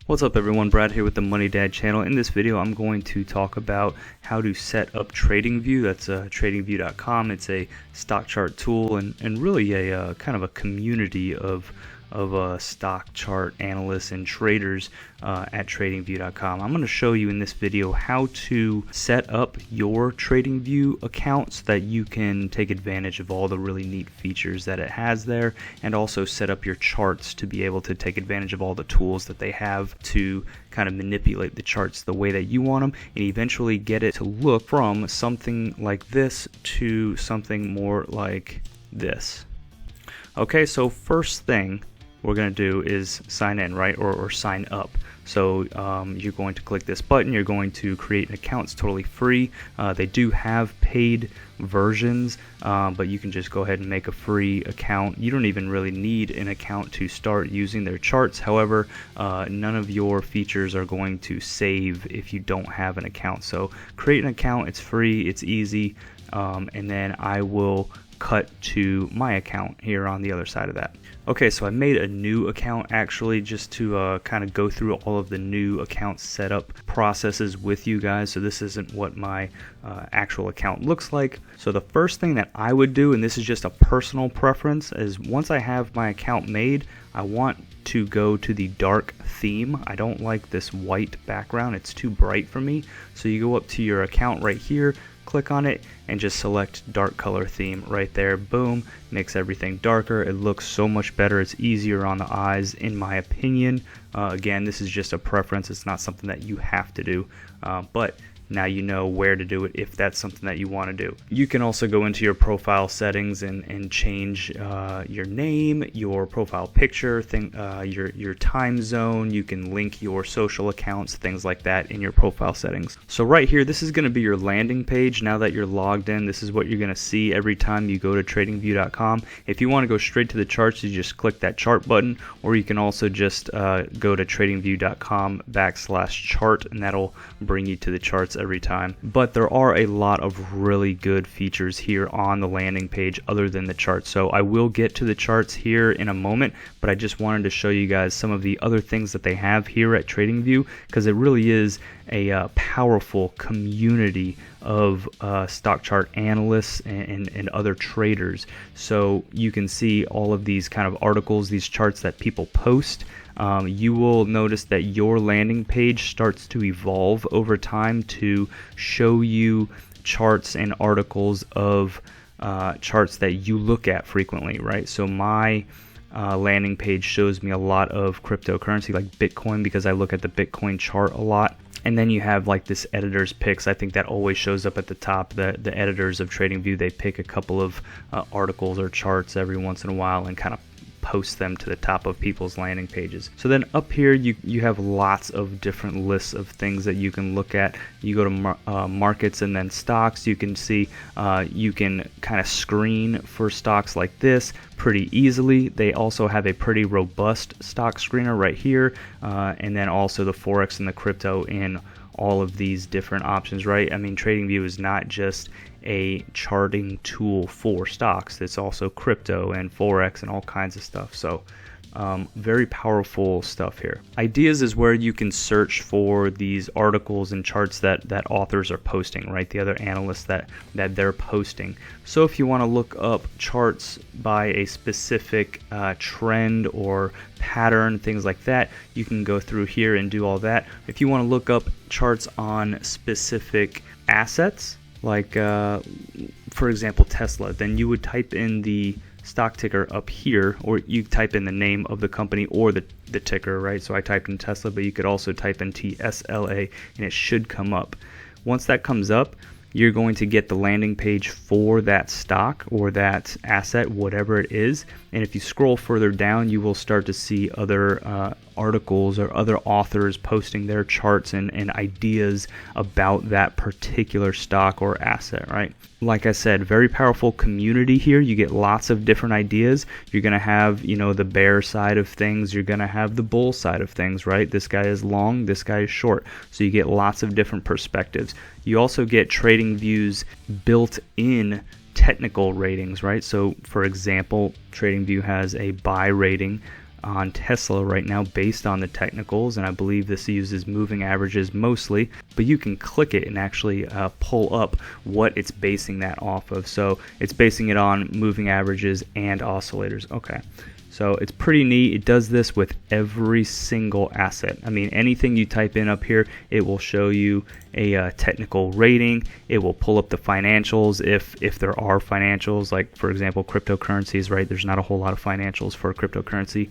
What's up everyone, Brad here with the Money Dad channel. In this video I'm going to talk about how to set up TradingView. That's TradingView.com. It's a stock chart tool and really a kind of a community of stock chart analysts and traders at TradingView.com. I'm going to show you in this video how to set up your TradingView account so that you can take advantage of all the really neat features that it has there, and also set up your charts to be able to take advantage of all the tools that they have to kind of manipulate the charts the way that you want them, and eventually get it to look from something like this to something more like this. Okay, so first thing we're going to do is sign in, right, or sign up. So you're going to click this button, you're going to create an account. It's totally free. They do have paid versions, but you can just go ahead and make a free account. You don't even really need an account to start using their charts. However, none of your features are going to save if you don't have an account. So create an account, it's free, it's easy, and then I will cut to my account here on the other side of that. Okay, so I made a new account actually just to kind of go through all of the new account setup processes with you guys. So this isn't what my actual account looks like. So the first thing that I would do, and this is just a personal preference, is once I have my account made, I want to go to the dark theme. I don't like this white background, it's too bright for me. So you go up to your account right here, click on it, and just select dark color theme right there. Boom, makes everything darker. It looks so much better. It's easier on the eyes in my opinion. Again, this is just a preference. It's not something that you have to do, but now you know where to do it if that's something that you want to do. You can also go into your profile settings and change your name, your profile picture, your time zone. You can link your social accounts, things like that in your profile settings. So right here, this is going to be your landing page. Now that you're logged in, this is what you're going to see every time you go to TradingView.com. If you want to go straight to the charts, you just click that chart button, or you can also just go to TradingView.com/chart, and that'll bring you to the charts every time. But there are a lot of really good features here on the landing page other than the charts. So I will get to the charts here in a moment, but I just wanted to show you guys some of the other things that they have here at TradingView, because it really is a powerful community of stock chart analysts and other traders. So you can see all of these kind of articles, these charts that people post. You will notice that your landing page starts to evolve over time to show you charts and articles of charts that you look at frequently, right? So my landing page shows me a lot of cryptocurrency like Bitcoin, because I look at the Bitcoin chart a lot. And then you have like this editor's picks. I think that always shows up at the top. The editors of TradingView, they pick a couple of articles or charts every once in a while and kind of post them to the top of people's landing pages. So then up here you have lots of different lists of things that you can look at. You go to markets and then stocks. You can see you can kind of screen for stocks like this pretty easily. They also have a pretty robust stock screener right here, and then also the forex and the crypto in all of these different options, right? I mean, TradingView is not just a charting tool for stocks, it's also crypto and forex and all kinds of stuff. So very powerful stuff here. Ideas is where you can search for these articles and charts that authors are posting, right? The other analysts that they're posting. So if you want to look up charts by a specific trend or pattern, things like that, you can go through here and do all that. If you want to look up charts on specific assets, like for example Tesla, then you would type in the stock ticker up here, or you type in the name of the company or the ticker, right? So I typed in Tesla, but you could also type in TSLA and it should come up. Once that comes up, you're going to get the landing page for that stock or that asset, whatever it is. And if you scroll further down, you will start to see other articles or other authors posting their charts and ideas about that particular stock or asset, right? Like I said, very powerful community here. You get lots of different ideas. You're going to have, you know, the bear side of things. You're going to have the bull side of things, right? This guy is long, this guy is short. So you get lots of different perspectives. You also get TradingView's built-in technical ratings, right? So for example, TradingView has a buy rating on Tesla right now based on the technicals, and I believe this uses moving averages mostly, but you can click it and actually pull up what it's basing that off of. So it's basing it on moving averages and oscillators. Okay. So it's pretty neat. It does this with every single asset. I mean, anything you type in up here, it will show you a technical rating. It will pull up the financials if there are financials, like for example cryptocurrencies, right? There's not a whole lot of financials for cryptocurrency.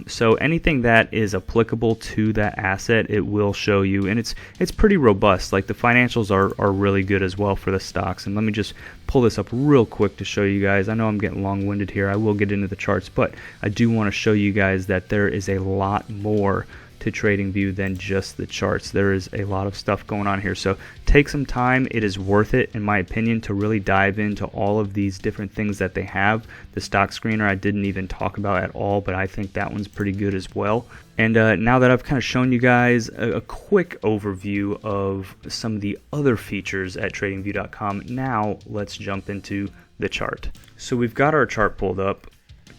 So anything that is applicable to that asset, it will show you, and it's pretty robust. Like the financials are really good as well for the stocks. And let me just pull this up real quick to show you guys. I know I'm getting long-winded here. I will get into the charts, but I do want to show you guys that there is a lot more to TradingView than just the charts. There is a lot of stuff going on here, so take some time. It is worth it, in my opinion, to really dive into all of these different things that they have. The stock screener I didn't even talk about at all, but I think that one's pretty good as well. And now that I've kind of shown you guys a quick overview of some of the other features at TradingView.com, now let's jump into the chart. So we've got our chart pulled up.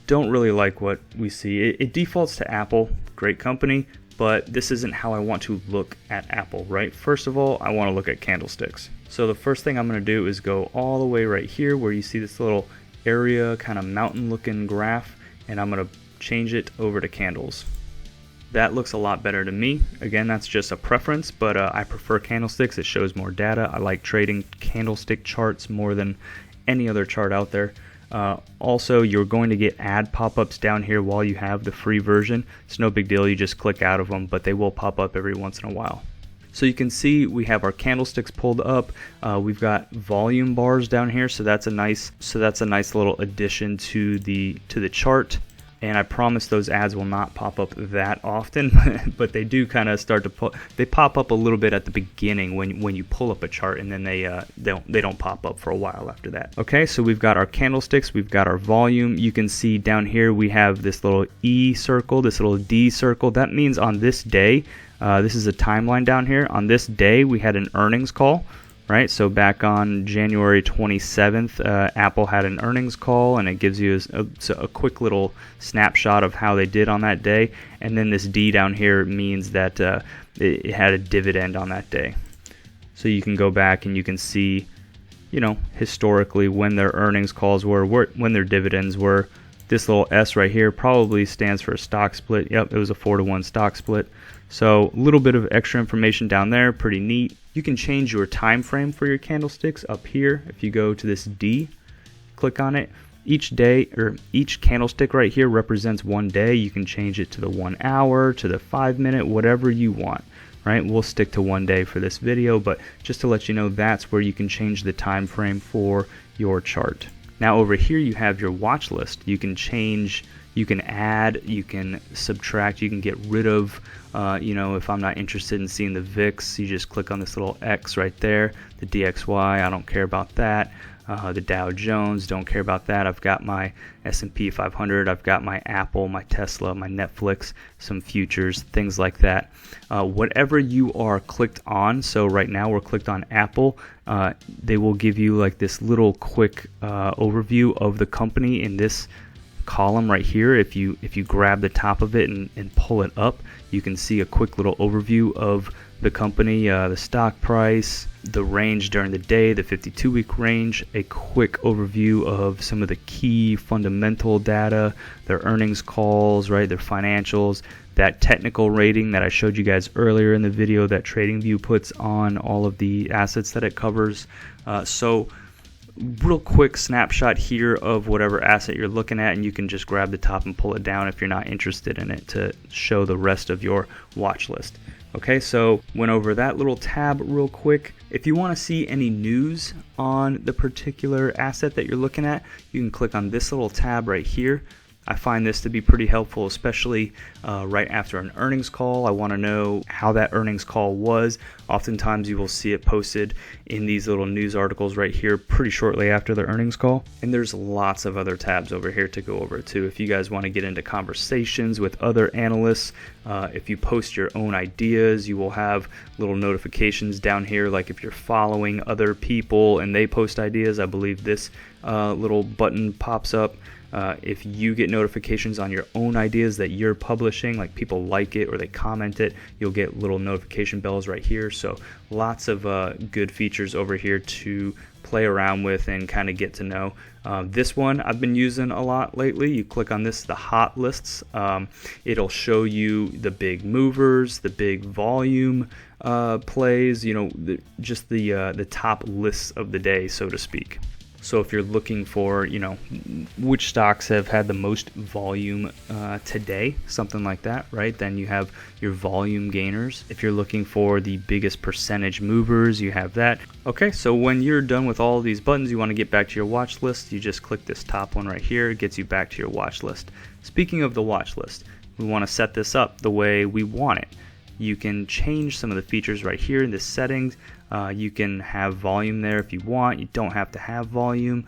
Don't really like what we see. It defaults to Apple, great company, but this isn't how I want to look at Apple, right? First of all, I want to look at candlesticks. So the first thing I'm going to do is go all the way right here where you see this little area, kind of mountain looking graph, and I'm going to change it over to candles. That looks a lot better to me. Again, that's just a preference, but I prefer candlesticks. It shows more data. I like trading candlestick charts more than any other chart out there. Also, you're going to get ad pop-ups down here while you have the free version. It's no big deal, you just click out of them, but they will pop up every once in a while. So you can see we have our candlesticks pulled up. We've got volume bars down here, so that's a nice little addition to the chart. And I promise those ads will not pop up that often, but they do kind of start to they pop up a little bit at the beginning when you pull up a chart, and then they don't pop up for a while after that. Okay, so we've got our candlesticks, we've got our volume. You can see down here we have this little E circle, this little D circle. That means on this day, this is a timeline down here. On this day, we had an earnings call. Right, so back on January 27th, Apple had an earnings call, and it gives you a quick little snapshot of how they did on that day. And then this D down here means that it had a dividend on that day. So you can go back and you can see, you know, historically when their earnings calls were, when their dividends were. This little S right here probably stands for a stock split. Yep, it was a 4-to-1 stock split. So a little bit of extra information down there, pretty neat. You can change your time frame for your candlesticks up here. If you go to this D, click on it. Each day, or each candlestick right here represents one day. You can change it to the 1 hour, to the 5 minute, whatever you want. Right? We'll stick to 1 day for this video, but just to let you know, that's where you can change the time frame for your chart. Now over here you have your watch list. You can change, you can add, you can subtract, you can get rid of, you know, if I'm not interested in seeing the VIX, you just click on this little X right there. The DXY, I don't care about that. The Dow Jones, don't care about that. I've got my S&P 500, I've got my Apple, my Tesla, my Netflix, some futures, things like that. Whatever you are clicked on, so right now we're clicked on Apple, they will give you like this little quick overview of the company in this column right here. If you grab the top of it and pull it up, you can see a quick little overview of the company, the stock price, the range during the day, the 52-week range, a quick overview of some of the key fundamental data, their earnings calls, right, their financials, that technical rating that I showed you guys earlier in the video that TradingView puts on all of the assets that it covers. So real quick snapshot here of whatever asset you're looking at, and you can just grab the top and pull it down if you're not interested in it to show the rest of your watch list. Okay, so went over that little tab real quick. If you want to see any news on the particular asset that you're looking at, you can click on this little tab right here. I find this to be pretty helpful, especially right after an earnings call. I want to know how that earnings call was. Oftentimes you will see it posted in these little news articles right here pretty shortly after the earnings call. And there's lots of other tabs over here to go over too. If you guys want to get into conversations with other analysts, if you post your own ideas, you will have little notifications down here. Like if you're following other people and they post ideas, I believe this little button pops up. If you get notifications on your own ideas that you're publishing, like people like it or they comment it, you'll get little notification bells right here. So lots of good features over here to play around with and kind of get to know. This one I've been using a lot lately. You click on this, the hot lists. It'll show you the big movers, the big volume plays, just the top lists of the day, so to speak. So if you're looking for, which stocks have had the most volume today, something like that, right? Then you have your volume gainers. If you're looking for the biggest percentage movers, you have that. Okay, so when you're done with all of these buttons, you want to get back to your watch list. You just click this top one right here. It gets you back to your watch list. Speaking of the watch list, we want to set this up the way we want it. You can change some of the features right here in the settings. You can have volume there if you want. You don't have to have volume.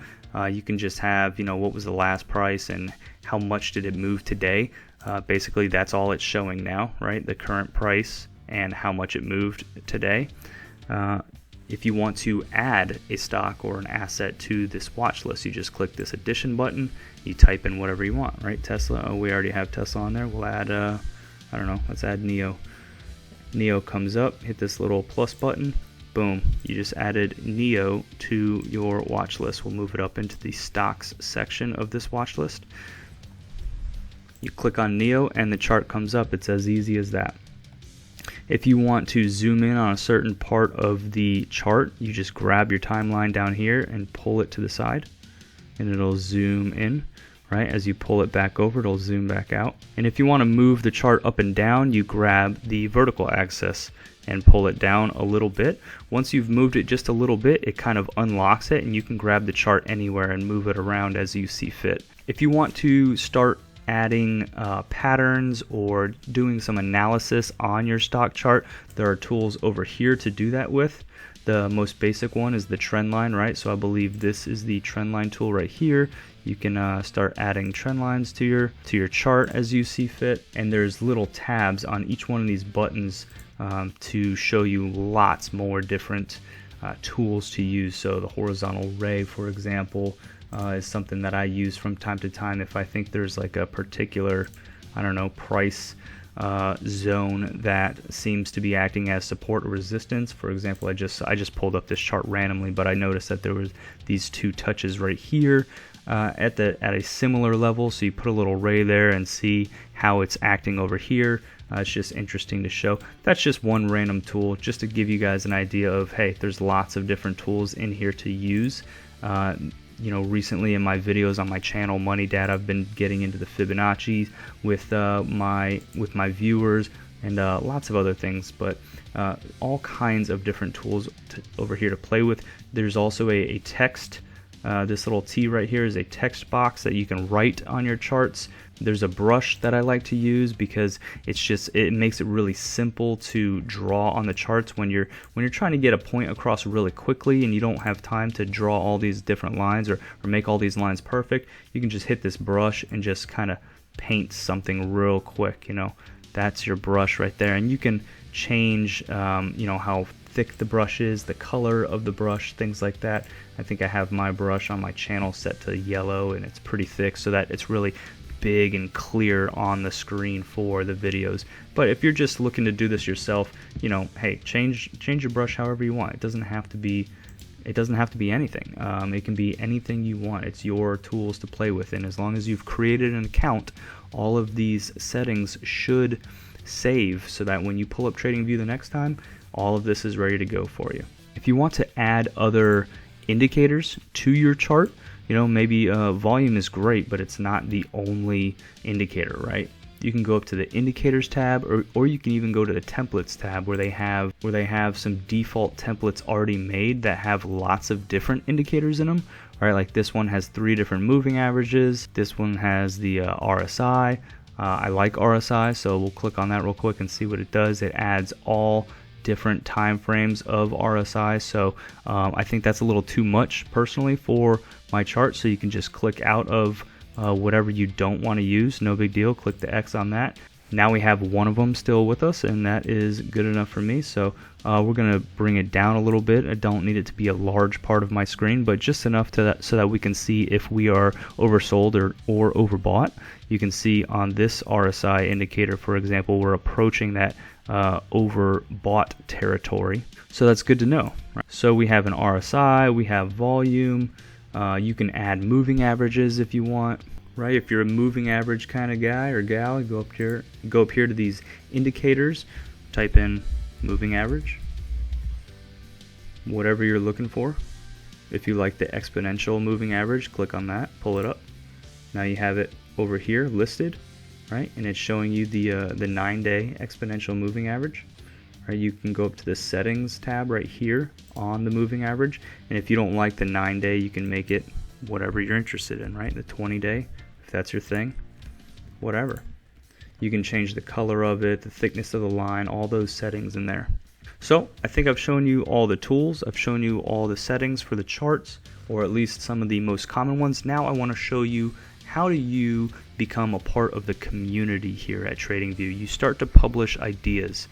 You can just have, what was the last price and how much did it move today. Basically, that's all it's showing now, right? The current price and how much it moved today. If you want to add a stock or an asset to this watch list, you just click this addition button. You type in whatever you want, right? Tesla. Oh, we already have Tesla on there. We'll add, I don't know, let's add NIO. NIO comes up, hit this little plus button. Boom, you just added NIO to your watch list. We'll move it up into the stocks section of this watch list. You click on NIO and the chart comes up. It's as easy as that. If you want to zoom in on a certain part of the chart, you just grab your timeline down here and pull it to the side and it'll zoom in. Right, as you pull it back over, it'll zoom back out. And if you want to move the chart up and down, you grab the vertical axis and pull it down a little bit. Once you've moved it just a little bit, it kind of unlocks it and you can grab the chart anywhere and move it around as you see fit. If you want to start adding patterns or doing some analysis on your stock chart, there are tools over here to do that with. The most basic one is the trend line, right? So I believe this is the trend line tool right here. You can start adding trend lines to your chart as you see fit, and there's little tabs on each one of these buttons to show you lots more different tools to use. So the horizontal ray, for example, is something that I use from time to time if I think there's like a particular, price zone that seems to be acting as support or resistance. For example, I just pulled up this chart randomly, but I noticed that there was these two touches right here at a similar level. So you put a little ray there and see how it's acting over here. It's just interesting to show. That's just one random tool just to give you guys an idea of, hey, there's lots of different tools in here to use. Recently in my videos on my channel, Money Dad, I've been getting into the Fibonacci with my viewers and lots of other things, but all kinds of different tools over here to play with. There's also a text. This little T right here is a text box that you can write on your charts. There's a brush that I like to use because it makes it really simple to draw on the charts when you're trying to get a point across really quickly and you don't have time to draw all these different lines or make all these lines perfect. You can just hit this brush and just kind of paint something real quick. That's your brush right there, and you can change how thick the brush is, the color of the brush, things like that. I think I have my brush on my channel set to yellow and it's pretty thick so that it's really big and clear on the screen for the videos. But if you're just looking to do this yourself, hey, change your brush however you want. It doesn't have to be anything. It can be anything you want. It's your tools to play with, and as long as you've created an account, all of these settings should save so that when you pull up TradingView the next time, all of this is ready to go for you. If you want to add other indicators to your chart, maybe volume is great, but it's not the only indicator, right? You can go up to the indicators tab, or you can even go to the templates tab where they have some default templates already made that have lots of different indicators in them. Right, like this one has 3 different moving averages. This one has the RSI. I like RSI, so we'll click on that real quick and see what it does. It adds all different time frames of RSI, so I think that's a little too much personally for my chart, so you can just click out of whatever you don't want to use. No big deal. Click the X on that. Now we have one of them still with us, and that is good enough for me. So we're going to bring it down a little bit. I don't need it to be a large part of my screen, but just enough so that we can see if we are oversold or overbought. You can see on this RSI indicator, for example, we're approaching that overbought territory. So that's good to know. Right? So we have an RSI, we have volume. You can add moving averages if you want. Right, if you're a moving average kind of guy or gal, you go up here to these indicators, type in moving average, whatever you're looking for. If you like the exponential moving average, click on that, pull it up. Now you have it over here listed, right, and it's showing you the 9-day exponential moving average. Right, you can go up to the settings tab right here on the moving average, and if you don't like the 9-day, you can make it whatever you're interested in, right? The 20-day, if that's your thing, whatever. You can change the color of it, the thickness of the line, all those settings in there. So I think I've shown you all the tools. I've shown you all the settings for the charts, or at least some of the most common ones. Now I want to show you how do you become a part of the community here at TradingView. You start to publish ideas.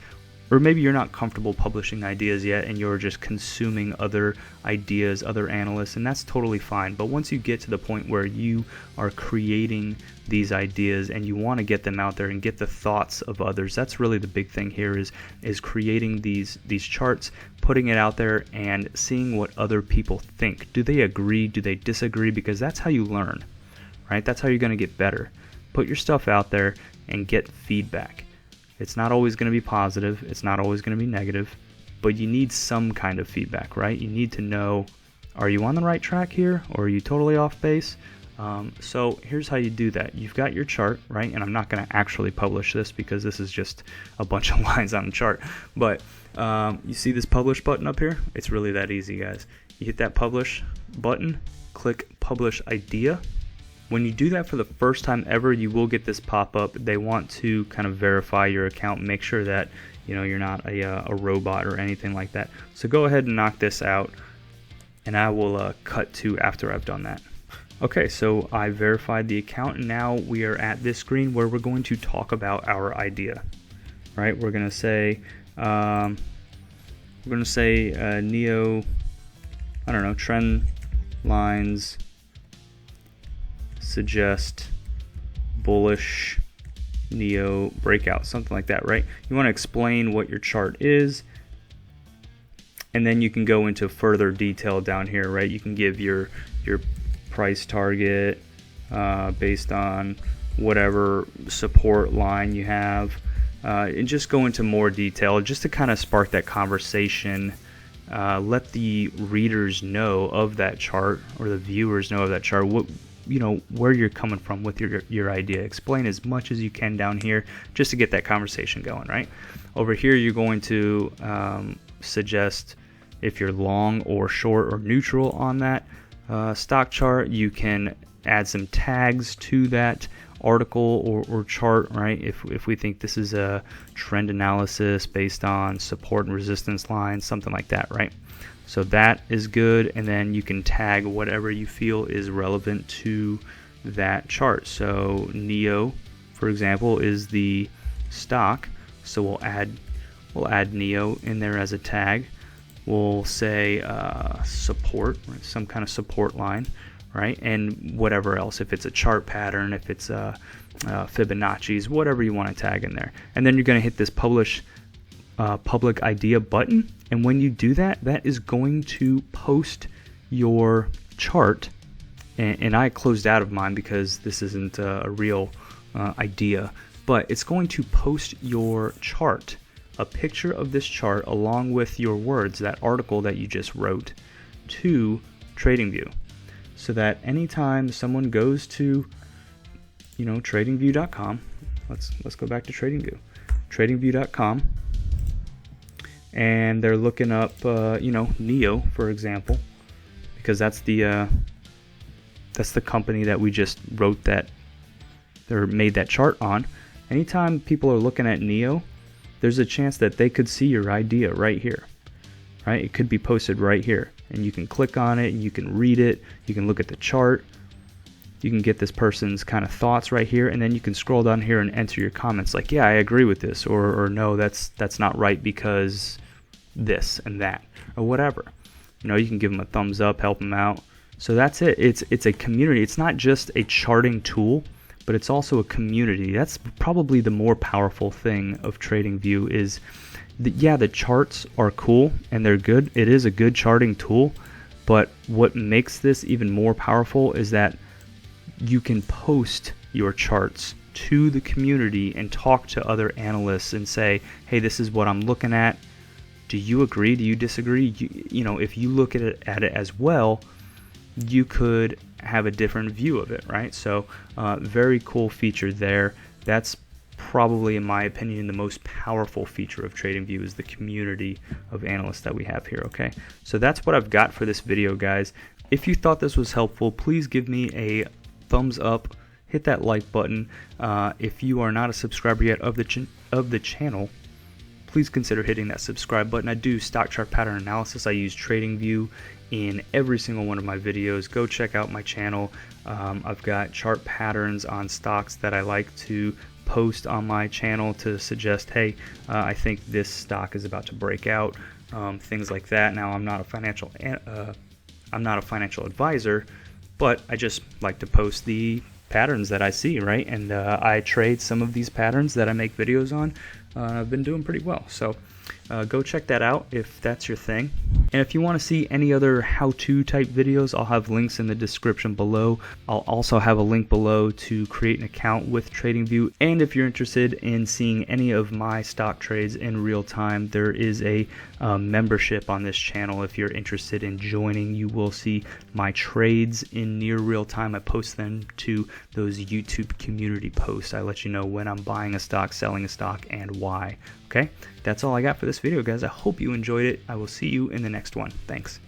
Or maybe you're not comfortable publishing ideas yet and you're just consuming other ideas, other analysts, and that's totally fine. But once you get to the point where you are creating these ideas and you want to get them out there and get the thoughts of others, that's really the big thing here is creating these charts, putting it out there and seeing what other people think. Do they agree? Do they disagree? Because that's how you learn, right? That's how you're going to get better. Put your stuff out there and get feedback. It's not always going to be positive, it's not always going to be negative, but you need some kind of feedback, right? You need to know, are you on the right track here, or are you totally off base? So here's how you do that. You've got your chart, right? And I'm not going to actually publish this because this is just a bunch of lines on a chart. But you see this publish button up here? It's really that easy, guys. You hit that publish button, click publish idea. When you do that for the first time ever, you will get this pop-up. They want to kind of verify your account, make sure that you're not a robot or anything like that. So go ahead and knock this out, and I will cut to after I've done that. Okay, so I verified the account, and now we are at this screen where we're going to talk about our idea. Right? We're going to say Neo, I don't know, trend lines suggest bullish Neo breakout, something like that, right? You want to explain what your chart is, and then you can go into further detail down here, right? You can give your price target based on whatever support line you have, and just go into more detail just to kind of spark that conversation. Let the readers know of that chart, or the viewers know of that chart, where you're coming from with your idea. Explain as much as you can down here just to get that conversation going, right? Over here you're going to suggest if you're long or short or neutral on that stock chart. You can add some tags to that article or chart, right? If we think this is a trend analysis based on support and resistance lines, something like that, right? So that is good, and then you can tag whatever you feel is relevant to that chart. So Neo, for example, is the stock, so we'll add Neo in there as a tag. We'll say support, right? Some kind of support line, right? And whatever else, if it's a chart pattern, if it's Fibonacci's, whatever you want to tag in there. And then you're going to hit this publish public idea button, and when you do that, that is going to post your chart. And I closed out of mine because this isn't a real idea, but it's going to post your chart, a picture of this chart along with your words, that article that you just wrote, to TradingView, so that anytime someone goes to TradingView.com, let's go back to TradingView, TradingView.com, and they're looking up Neo, for example, because that's the company that we just wrote that or made that chart on. Anytime people are looking at Neo, there's a chance that they could see your idea right here, right? It could be posted right here, and you can click on it and you can read it, you can look at the chart, you can get this person's kind of thoughts right here, and then you can scroll down here and enter your comments like, yeah, I agree with this, or no, that's not right because this and that, or whatever. You know, you can give them a thumbs up, help them out. So that's it. It's a community. It's not just a charting tool, but it's also a community. That's probably the more powerful thing of TradingView is yeah, the charts are cool and they're good. It is a good charting tool, but what makes this even more powerful is that you can post your charts to the community and talk to other analysts and say, hey, this is what I'm looking at. Do you agree? Do you disagree? You know, if you look at it as well, you could have a different view of it, right? So very cool feature there. That's probably, in my opinion, the most powerful feature of TradingView is the community of analysts that we have here. Okay, so that's what I've got for this video, guys. If you thought this was helpful, please give me a thumbs up, hit that like button. If you are not a subscriber yet of the channel, please consider hitting that subscribe button. I do stock chart pattern analysis. I use TradingView in every single one of my videos. Go check out my channel. I've got chart patterns on stocks that I like to post on my channel to suggest, hey, I think this stock is about to break out, things like that. Now, I'm not a financial advisor, but I just like to post the patterns that I see, right? And I trade some of these patterns that I make videos on. I've been doing pretty well, so go check that out if that's your thing. And if you want to see any other how-to type videos, I'll have links in the description below. I'll also have a link below to create an account with TradingView. And if you're interested in seeing any of my stock trades in real time, there is a membership on this channel. If you're interested in joining, you will see my trades in near real time. I post them to those YouTube community posts. I let you know when I'm buying a stock, selling a stock, and why. Okay, that's all I got for this video, guys. I hope you enjoyed it. I will see you in the next one. Thanks.